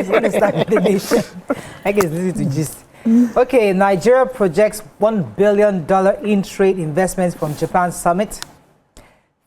It's going to start with the nation. I guess this is to gist. Okay, Nigeria projects $1 billion in trade investments from Japan summit.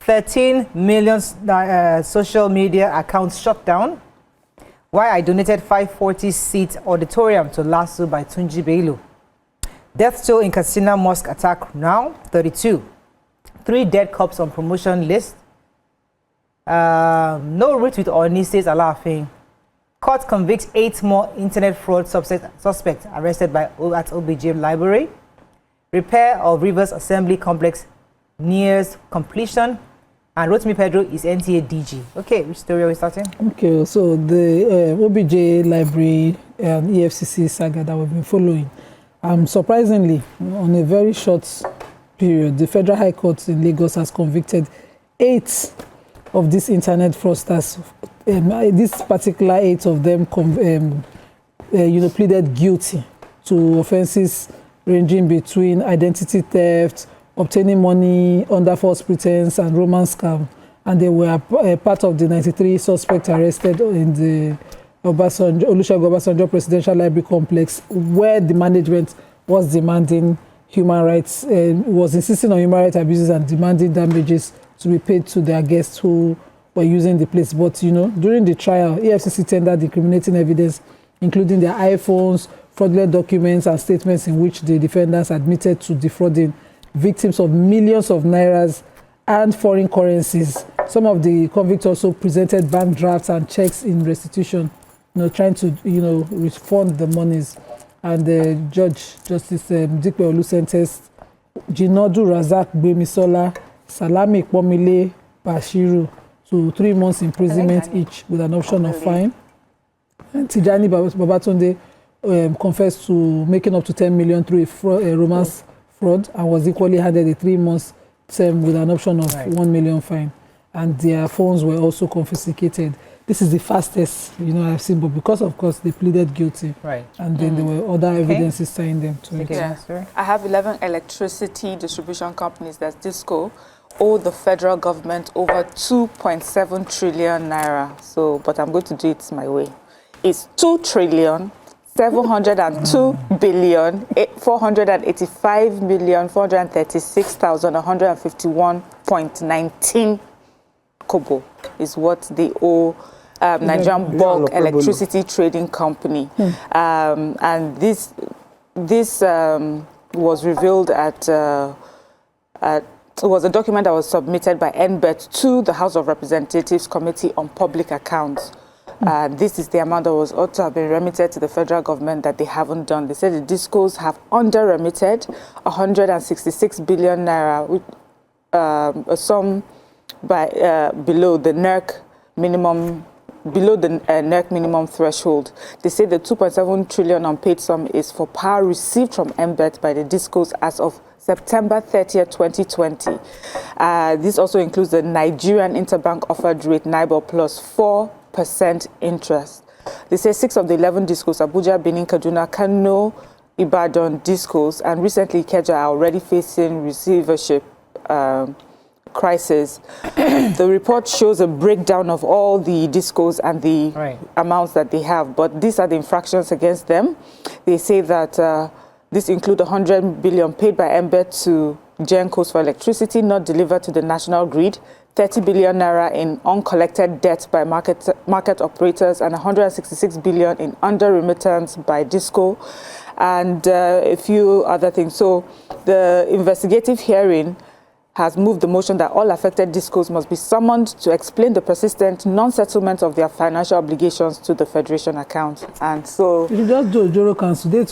13 million social media accounts shut down. Why I donated 540-seat auditorium to LASU by Tunji Bello. Death toll in Katsina mosque attack now, 32. 3 dead cops on promotion list. No retweet or Oni says Alaafin. Court convicts 8 more internet fraud suspects arrested by at OBJ Library. Repair of Rivers Assembly Complex nears completion. And Rotimi Pedro is NTA DG. Okay, which story are we starting? Okay, so the OBJ Library and EFCC saga that we've been following. Surprisingly, on a very short period, the Federal High Court in Lagos has convicted 8 of these internet fraudsters. This particular 8 of them, pleaded guilty to offences ranging between identity theft, obtaining money under false pretense, and romance scam. And they were part of the 93 suspects arrested in the Olusegun Obasanjo Presidential Library Complex, where the management was demanding human rights, was insisting on human rights abuses and demanding damages to be paid to their guests who were using the place. But, during the trial, EFCC tendered incriminating evidence, including their iPhones, fraudulent documents, and statements in which the defendants admitted to defrauding victims of millions of nairas and foreign currencies. Some of the convicts also presented bank drafts and checks in restitution, trying to, refund the monies. And the Justice Dikpe Olu sentenced Jinodu Razak Gbemisola, Salami Pomile Bashiru to 3 months imprisonment each with an option of fine. And Tijani Babatunde confessed to making up to 10 million through a romance fraud and was equally handed a 3 months term with an option of 1 million fine. And their phones were also confiscated. This is the fastest, I've seen, but because, of course, they pleaded guilty. Right. And then there were other evidences tying them to it. Yeah. I have 11 electricity distribution companies, that's DISCO, owe the federal government over 2.7 trillion naira. So, but I'm going to do it my way. It's 2,485,436,151.19 kobo is what they owe Nigerian Bulk Electricity Trading Company. And this was revealed at it was a document that was submitted by NBET to the House of Representatives Committee on Public Accounts. This is the amount that was ought to have been remitted to the federal government that they haven't done. They said the DISCOs have under-remitted 166 billion naira, a sum by below the NERC minimum threshold. They say the 2.7 trillion unpaid sum is for power received from NBET by the DISCOs as of September 30th, 2020. This also includes the Nigerian interbank offered rate NIBOR plus 4% interest. They say 6 of the 11 DISCOs, Abuja, Benin, Kaduna, Kano, Ibadan DISCOs, and recently Ikeja are already facing receivership crisis. The report shows a breakdown of all the DISCOs and the amounts that they have, but these are the infractions against them. They say that this includes 100 billion paid by NBET to GenCos for electricity not delivered to the national grid, 30 billion naira in uncollected debt by market operators, and 166 billion in under-remittance by DISCO, and a few other things. So the investigative hearing has moved the motion that all affected DISCOs must be summoned to explain the persistent non-settlement of their financial obligations to the Federation account. And so... If you just do a Joro cancel, the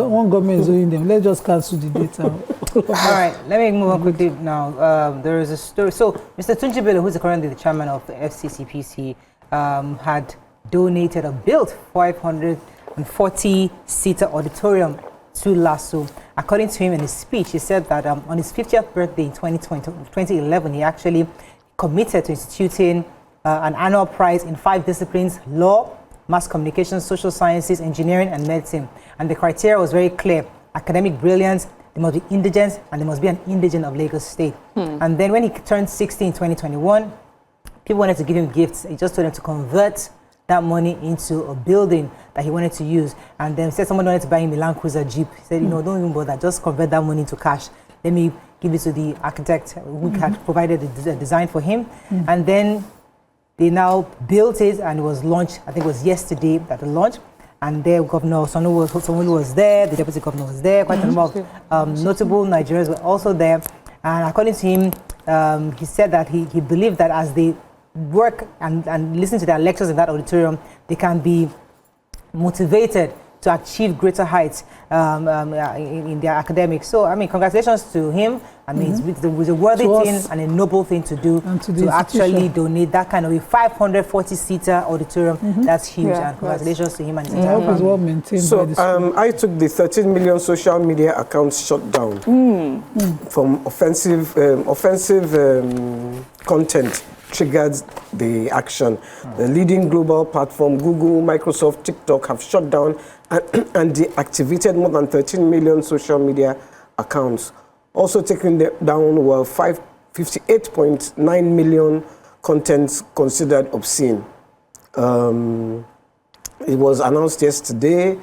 one government is owing them. Let's just cancel the data. All right, let me move on quickly now. There is a story. So, Mr. Tunji Bello, who is currently the chairman of the FCCPC, had donated a built 540-seater auditorium to LASU. According to him in his speech, he said that on his 50th birthday in 2011, he actually committed to instituting an annual prize in 5 disciplines: law, mass communication, social sciences, engineering, and medicine. And the criteria was very clear: academic brilliance, they must be indigent, and they must be an indigent of Lagos State. And then when he turned 60 in 2021, people wanted to give him gifts. He just told them to convert that money into a building that he wanted to use. And then said someone wanted to buy him a Land Cruiser Jeep. He said, you know, don't even bother, just convert that money into cash. Let me give it to the architect who had provided the design for him. And then they now built it, and it was launched, I think it was yesterday that the launch. And there, Governor Sanwo-Olu was there, the Deputy Governor was there, quite a number of notable Nigerians were also there. And according to him, he said that he believed that as they work and listen to their lectures in that auditorium, they can be motivated to achieve greater heights in their academics. So, I mean, congratulations to him. I mean, it was a worthy thing and a noble thing to do, to actually donate that kind of a 540-seater auditorium. That's huge, and congratulations to him and his entire family. Well maintained. So, I took the 13 million social media accounts shut down from offensive content triggered the action. The leading global platform, Google, Microsoft, TikTok, have shut down and deactivated more than 13 million social media accounts. Also taken down were 58.9 million contents considered obscene. It was announced yesterday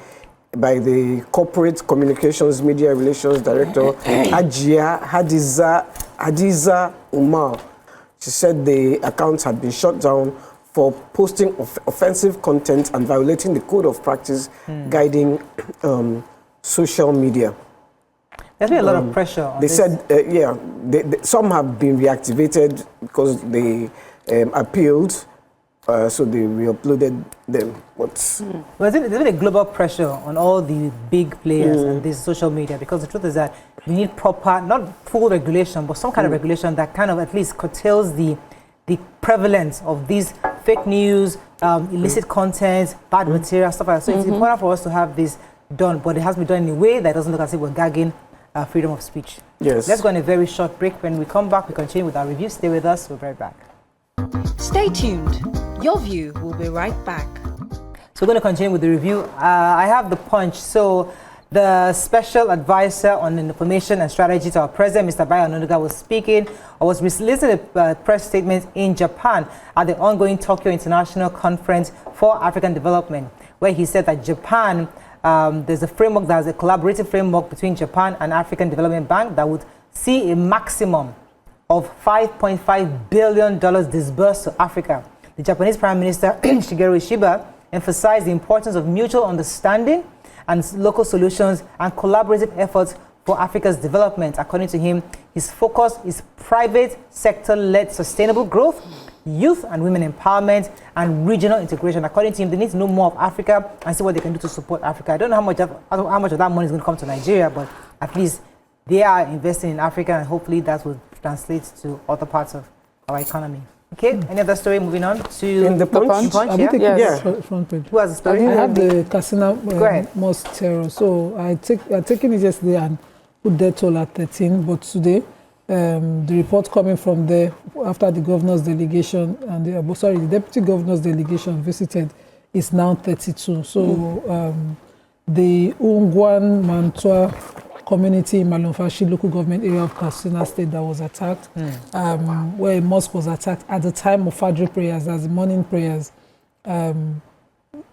by the Corporate Communications Media Relations Director, Hadiza Umar. She said the accounts had been shut down for posting offensive content and violating the code of practice guiding social media. There's been a lot of pressure on this. They said, some have been reactivated because they appealed, so they re-uploaded them. Well, there's been a global pressure on all the big players and this social media, because the truth is that we need proper, not full regulation, but some kind of regulation that kind of at least curtails the prevalence of these fake news, illicit content, bad material, stuff like that. So it's important for us to have this done, but it has to be done in a way that doesn't look as if we're gagging freedom of speech. Yes. Let's go on a very short break. When we come back, we continue with our review. Stay with us. We'll be right back. Stay tuned. Your View will be right back. So we're going to continue with the review. I have the punch. So the special advisor on information and strategy to our president, Mr. Bayo Onanuga, was speaking, or was releasing a press statement in Japan at the ongoing Tokyo International Conference for African Development, where he said that Japan, there's a framework, there's a collaborative framework between Japan and African Development Bank that would see a maximum of $5.5 billion disbursed to Africa. The Japanese Prime Minister, Shigeru Ishiba, emphasized the importance of mutual understanding and local solutions and collaborative efforts for Africa's development. According to him, his focus is private sector-led sustainable growth, youth and women empowerment, and regional integration. According to him, they need to know more of Africa and see what they can do to support Africa. I don't know how much of that money is going to come to Nigeria, but at least they are investing in Africa, and hopefully that will translate to other parts of our economy. Okay, any other story? Moving on to in the Punch. Front page. Who has the story? I have the Katsina mosque terror. So I taken it yesterday and put death toll at 13, but today the report coming from there after the governor's delegation and the deputy governor's delegation visited is now 32. So the Ungwan Mantua community in Malumfashi local government area of Katsina State that was attacked, where a mosque was attacked at the time of Fajr prayers, as the morning prayers,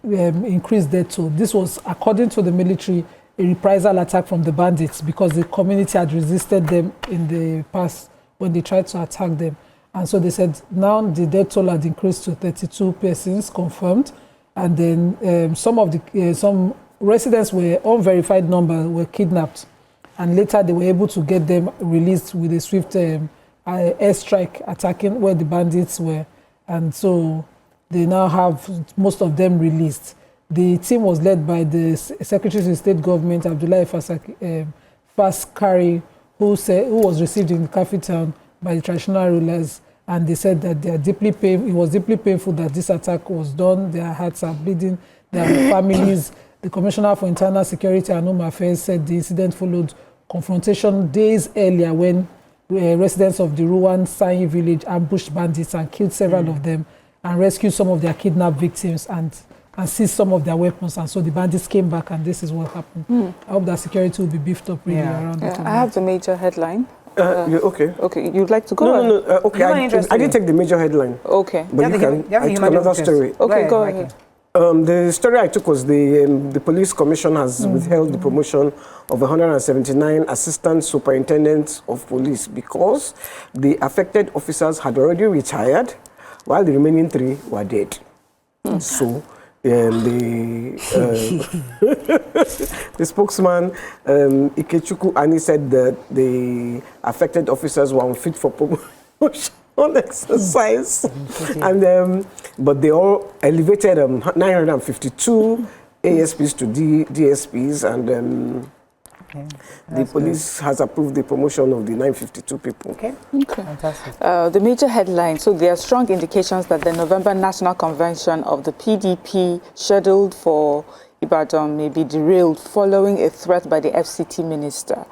increased death toll. This was, according to the military, a reprisal attack from the bandits because the community had resisted them in the past when they tried to attack them. And so they said now the death toll had increased to 32 persons confirmed, and then some residents were unverified number were kidnapped. And later they were able to get them released with a swift airstrike attacking where the bandits were. And so they now have most of them released. The team was led by the Secretary to State Government, Abdullahi Faskari, who was received in Kafi Town by the traditional rulers. And they said that they are it was deeply painful that this attack was done. Their hearts are bleeding, their families. The Commissioner for Internal Security and Home Affairs said the incident followed confrontation days earlier when residents of the Ruwan Sanyi village ambushed bandits and killed several of them and rescued some of their kidnapped victims and seized some of their weapons. And so the bandits came back and this is what happened. I hope that security will be beefed up really around that. I have the major headline. Okay. Okay, you'd like to go? No. Okay, I didn't take the major headline. Okay. But you can. I took another story. Okay, go ahead. The story I took was the police commission has withheld the promotion of 179 assistant superintendents of police because the affected officers had already retired, while the remaining 3 were dead. So the spokesman Ikechukwu Ani said that the affected officers were unfit for promotion on exercise, and but they all elevated 952 ASPs to DSPs, and the police has approved the promotion of the 952 people. Okay. Fantastic. The major headline, so there are strong indications that the November National Convention of the PDP scheduled for Ibadan may be derailed following a threat by the FCT minister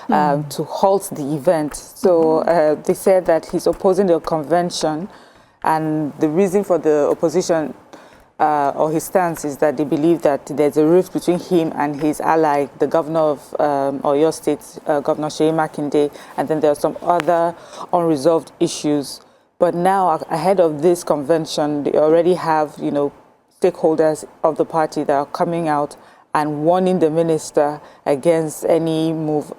to halt the event. So they said that he's opposing the convention, and the reason for the opposition or his stance is that they believe that there's a rift between him and his ally, the governor of Oyo State, Governor Seyi Makinde, and then there are some other unresolved issues. But now, ahead of this convention, they already have, stakeholders of the party that are coming out and warning the minister against any move,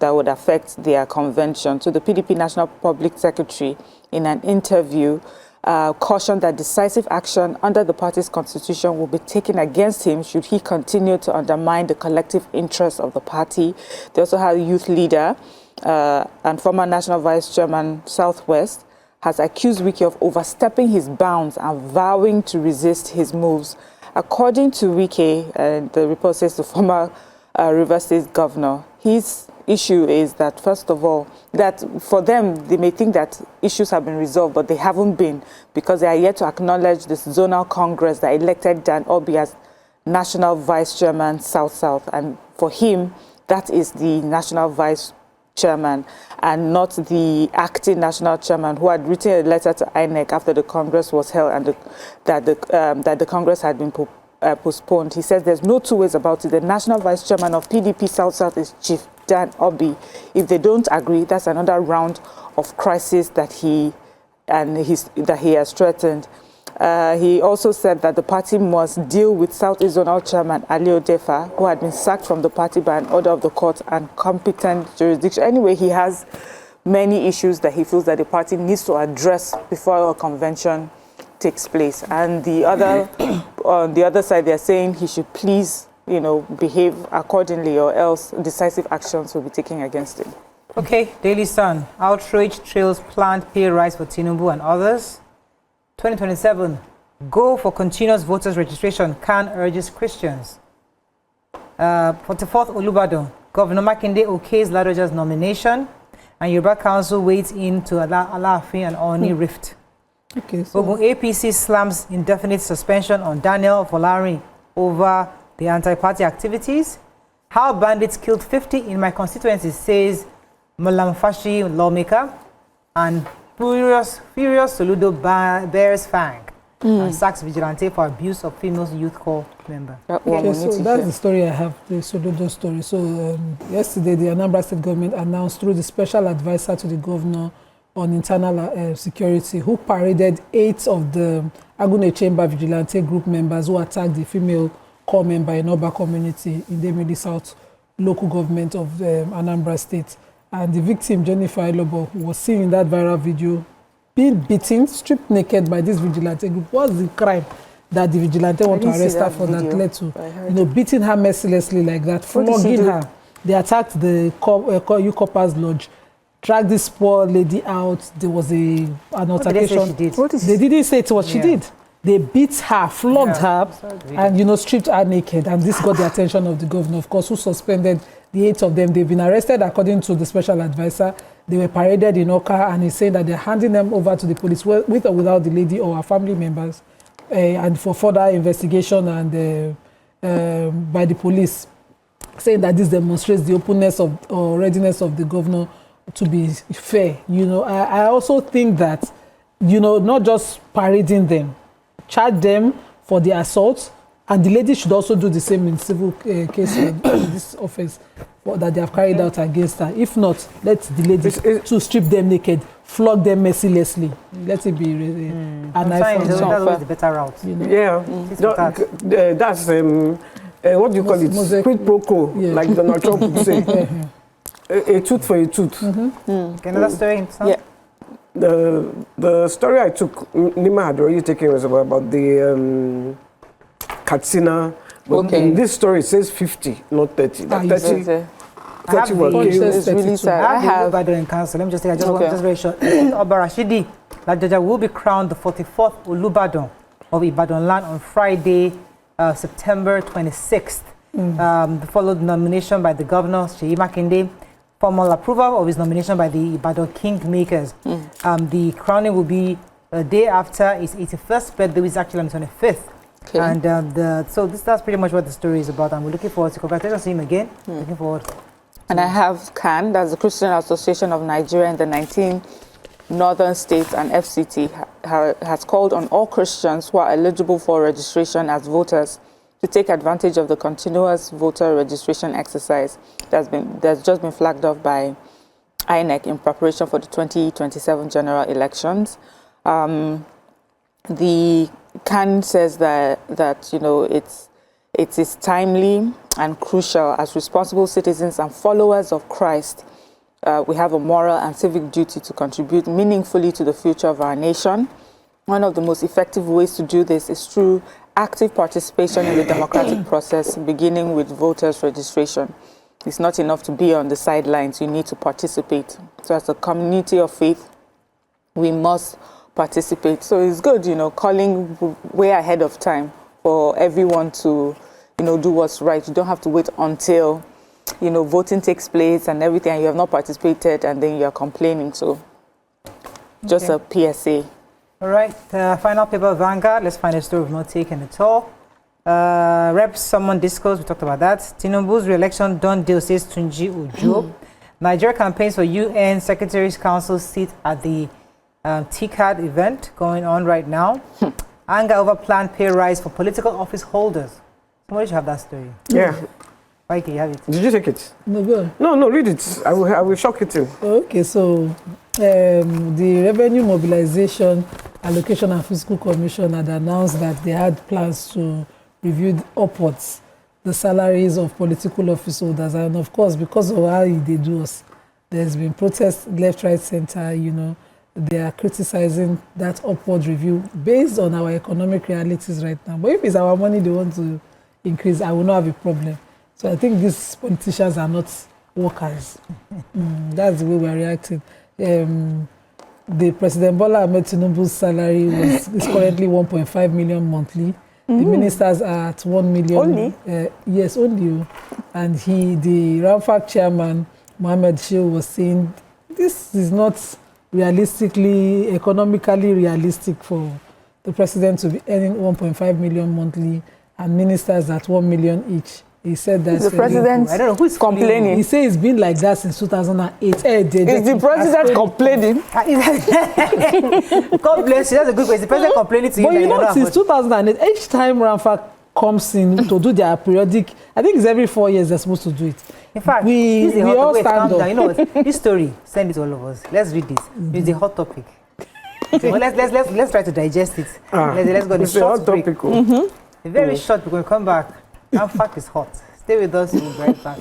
that would affect their convention. So the PDP National Public Secretary, in an interview, cautioned that decisive action under the party's constitution will be taken against him should he continue to undermine the collective interests of the party. They also had a youth leader and former National Vice Chairman Southwest has accused Wike of overstepping his bounds and vowing to resist his moves. According to Wike, the report says the former Rivers State governor, his issue is that, first of all, that for them, they may think that issues have been resolved, but they haven't been, because they are yet to acknowledge this zonal congress that elected Dan Obi as National Vice Chairman South-South. And for him, that is the National Vice Chairman and not the acting National Chairman, who had written a letter to INEC after the Congress was held and that the Congress had been postponed. He says there's no two ways about it. The National Vice Chairman of PDP South-South is Chief Dan Obi. If they don't agree, that's another round of crisis that he has threatened. He also said that the party must deal with Southeast Zonal Chairman Ali Odefa, who had been sacked from the party by an order of the court and competent jurisdiction. Anyway, he has many issues that he feels that the party needs to address before a convention takes place. And the other, on the other side, they're saying he should please, behave accordingly, or else decisive actions will be taken against him. Okay, Daily Sun. Outrage trails planned pay rise for Tinubu and others. 2027, go for continuous voters registration, Khan urges Christians. 44th Olubadan, Governor Makinde okays Ladoja's nomination, and Yoruba Council weighs in to Alaafin and Oni rift. Okay, so Ogun APC slams indefinite suspension on Daniel Folarin over the anti-party activities. How bandits killed 50 in my constituency, says Malam Fashi lawmaker, and Furious Soludo bears fang and sacks Vigilante for abuse of female youth corps member. Okay, so that's the story I have, the Soludo story. So yesterday, the Anambra State government announced through the special advisor to the governor on internal security, who paraded 8 of the Agune Chamber Vigilante group members who attacked the female corps member in Oba community in the Middle South local government of Anambra State. And the victim, Jennifer Ilobo, who was seen in that viral video, being beaten, stripped naked by this vigilante group. What's the crime that the vigilante want to arrest her for that led to, beating her mercilessly like that, flogging her? They attacked the Ucoppers Lodge, dragged this poor lady out. There was an altercation. They didn't say it what she did. They beat her, flogged her, and stripped her naked. And this got the attention of the governor, of course, who suspended the 8 of them. They've been arrested according to the special advisor. They were paraded in Oka, and he's saying that they're handing them over to the police with or without the lady or her family members, and for further investigation and by the police, saying that this demonstrates the openness or readiness of the governor to be fair. I also think that, not just parading them, charge them for the assault, and the lady should also do the same in civil case of this offense. that they have carried out against her. If not, let's delay this to strip them naked, flog them mercilessly. Let it be an eye for that's the better route. You know? Yeah, that's what do you call it? Quid pro quo, like Donald Trump would say. A tooth for a tooth. Okay, another story. Yeah. The story I took, Nima had already taken, was about the Katsina. But in this story, it says 50, not 30. 30 were killed. It's really sad. I have the Olubadan in council. Let me just say, just very short. Oba Rashidi Ladoja will be crowned the 44th Olubadan of Ibadan land on Friday, September 26th. Followed nomination by the governor, Seyi Makinde. Formal approval of his nomination by the Ibadan Kingmakers. The crowning will be a day after his 81st birthday, which is actually on the 25th. Okay. And so that's pretty much what the story is about. And we're looking forward to congratulations to him again. Looking forward. And I have CAN, that's the Christian Association of Nigeria in the 19 northern states, and FCT has called on all Christians who are eligible for registration as voters to take advantage of the continuous voter registration exercise that's just been flagged off by INEC in preparation for the 2027 general elections. The CAN says that you know it is timely and crucial as responsible citizens and followers of Christ. We have a moral and civic duty to contribute meaningfully to the future of our nation. One of the most effective ways to do this is through active participation in the democratic process, beginning with voters' registration. It's not enough to be on the sidelines, you need to participate. So as a community of faith, we must participate. So it's good, you know, calling way ahead of time for everyone to, you know, do what's right. You don't have to wait until, you know, voting takes place and everything, and you have not participated and then you're complaining. So just a PSA. All right, final paper of Vanguard. Let's find a story we've not taken at all. Rep Summon Discourse, we talked about that. Tinubu's re-election done deal, says Tunji Ujo. Nigeria campaigns for UN Secretary's Council seat at the TCAD event going on right now. Anger over planned pay rise for political office holders. Somebody should have that story. Yeah. Mikey, you have it. Did you take it? No, go. No, read it. I will shock it too. Okay, so the Revenue Mobilization, Allocation and Fiscal Commission had announced that they had plans to review upwards the salaries of political office holders. And of course, because of how they do us, there's been protests left, right, center, you know. They are criticizing that upward review based on our economic realities right now. But if it's our money they want to increase, I will not have a problem. So I think these politicians are not workers. That's the way we are reacting. The President Bola Ahmed Tinubu's salary is currently 1.5 million monthly. The ministers are at 1 million. Only? Yes, only. And the RAMFAC chairman, Mohammed Shehu, was saying this is not economically realistic for the president to be earning 1.5 million monthly and ministers at 1 million each. He said that the president, I don't know who's complaining. He says it's been like that since 2008. Is the president complaining? God bless you. That's a good question. The president complaining to you. But you know, since 2008, each time RAMFAC comes in to do their periodic, I think it's every 4 years they're supposed to do it. In fact, we all stand up. You know what? This story, send it to all of us. Let's read this. It's a hot topic. So let's try to digest it. Let's go. It's a hot topic. A very short. We're going to come back. Our fact is hot. Stay with us. We'll be right back.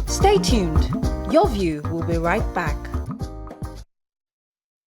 Stay tuned. Your view will be right back.